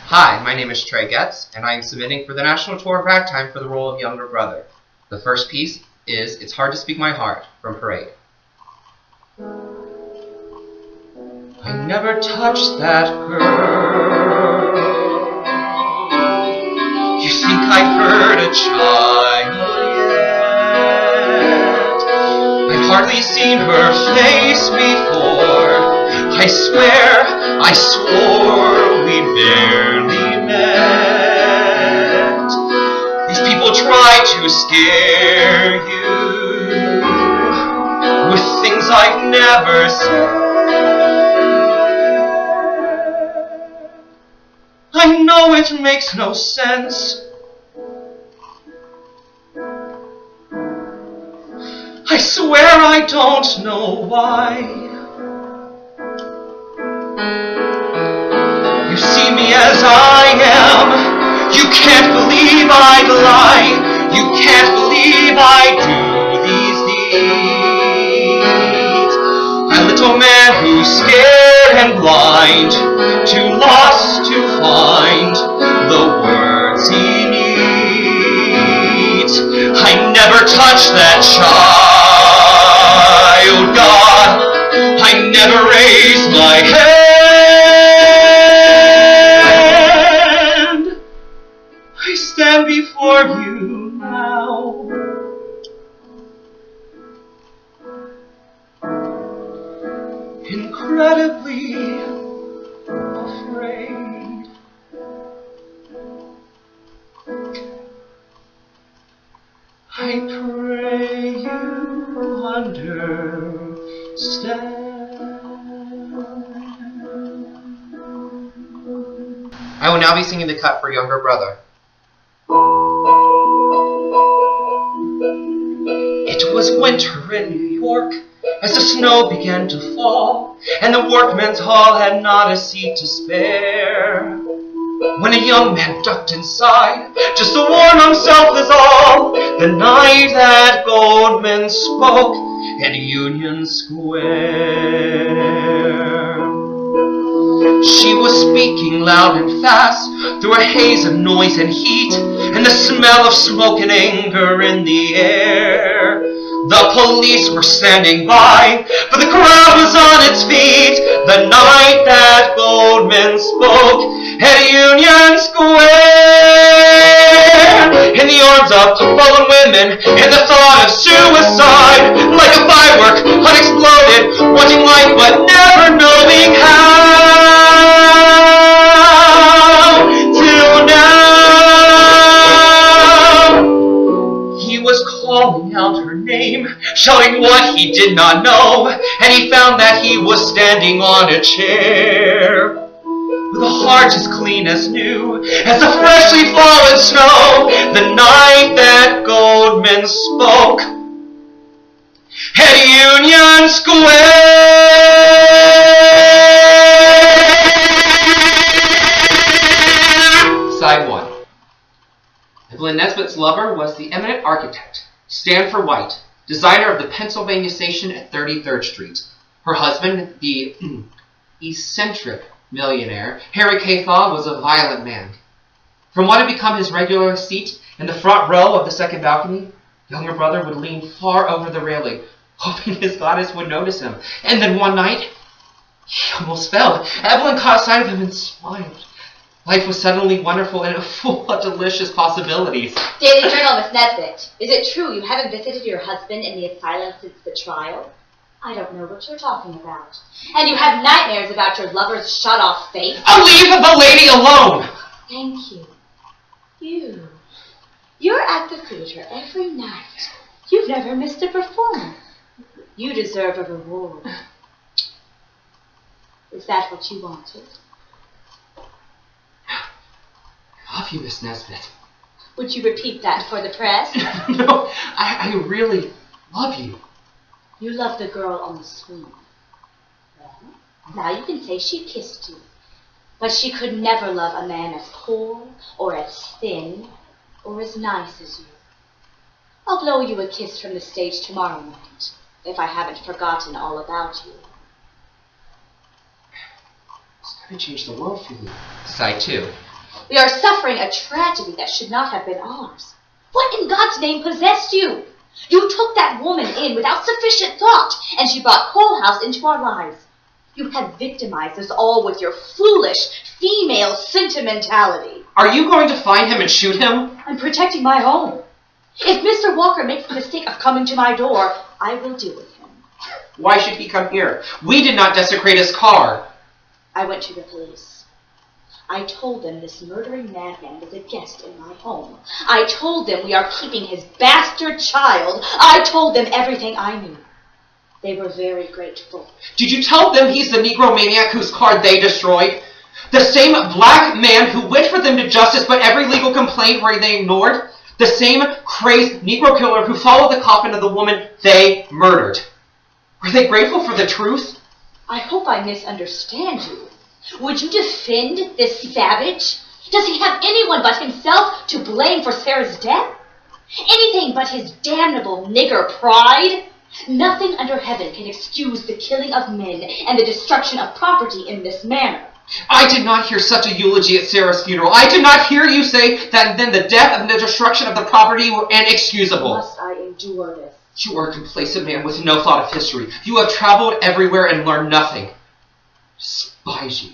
Hi, my name is Trey Getz, and I am submitting for the national tour of Ragtime for the role of younger brother. The first piece is It's Hard to Speak My Heart from Parade. I never touched that girl. You think I've heard a child yet? I've hardly seen her face before. I swear, I swore we barely met. These people try to scare you with things I've never said. I know it makes no sense. I swear I don't know why. You see me as I am. You can't believe I'd lie. You can't believe I do these deeds. A little man who's scared and blind, too lost to find the words he needs. I never touched that child, God. I never raised my head. I stand before you now, incredibly afraid. I pray you understand. I will now be singing the cut for Younger Brother. It was winter in New York as the snow began to fall, and the workmen's hall had not a seat to spare. When a young man ducked inside, just to warm himself is all, the night that Goldman spoke at Union Square. She was speaking loud and fast through a haze of noise and heat, and the smell of smoke and anger in the air. The police were standing by, for the crowd was on its feet, the night that Goldman spoke at Union Square. In the arms of fallen women, in the thought of suicide, like a firework unexploded, wanting life but never knowing how. Till now, he was calling out her name, shouting what he did not know, and he found that he was standing on a chair. With a heart as clean as new as the freshly fallen snow, the night that Goldman spoke at Union Square. Side 1. Evelyn Nesbitt's lover was the eminent architect, Stanford White, designer of the Pennsylvania Station at 33rd Street. Her husband, the eccentric millionaire, Harry K. Thaw, was a violent man. From what had become his regular seat in the front row of the second balcony, Younger Brother would lean far over the railing, hoping his goddess would notice him. And then one night, he almost fell. Evelyn caught sight of him and smiled. Life was suddenly wonderful and full of delicious possibilities. Daily Journal, Miss Nesbitt. Is it true you haven't visited your husband in the asylum since the trial? I don't know what you're talking about. And you have nightmares about your lover's shut-off face? Oh, leave the lady alone! Thank you. You're at the theater every night. You've never missed a performance. You deserve a reward. Is that what you wanted? I love you, Miss Nesbitt. Would you repeat that for the press? No, I really love you. You love the girl on the swing. Well, now you can say she kissed you. But she could never love a man as poor, or as thin, or as nice as you. I'll blow you a kiss from the stage tomorrow night, if I haven't forgotten all about you. It's going to change the world for you. Side 2. We are suffering a tragedy that should not have been ours. What in God's name possessed you? You took that woman in without sufficient thought, and she brought Coalhouse into our lives. You have victimized us all with your foolish female sentimentality. Are you going to find him and shoot him? I'm protecting my home. If Mr. Walker makes the mistake of coming to my door, I will deal with him. Why should he come here? We did not desecrate his car. I went to the police. I told them this murdering madman was a guest in my home. I told them we are keeping his bastard child. I told them everything I knew. They were very grateful. Did you tell them he's the Negro maniac whose car they destroyed? The same black man who went for them to justice but every legal complaint where they ignored? The same crazed Negro killer who followed the coffin of the woman they murdered? Were they grateful for the truth? I hope I misunderstand you. Would you defend this savage? Does he have anyone but himself to blame for Sarah's death? Anything but his damnable nigger pride? Nothing under heaven can excuse the killing of men and the destruction of property in this manner. I did not hear such a eulogy at Sarah's funeral. I did not hear you say that then the death and the destruction of the property were inexcusable. Must I endure this? You are a complacent man with no thought of history. You have traveled everywhere and learned nothing. I despise you.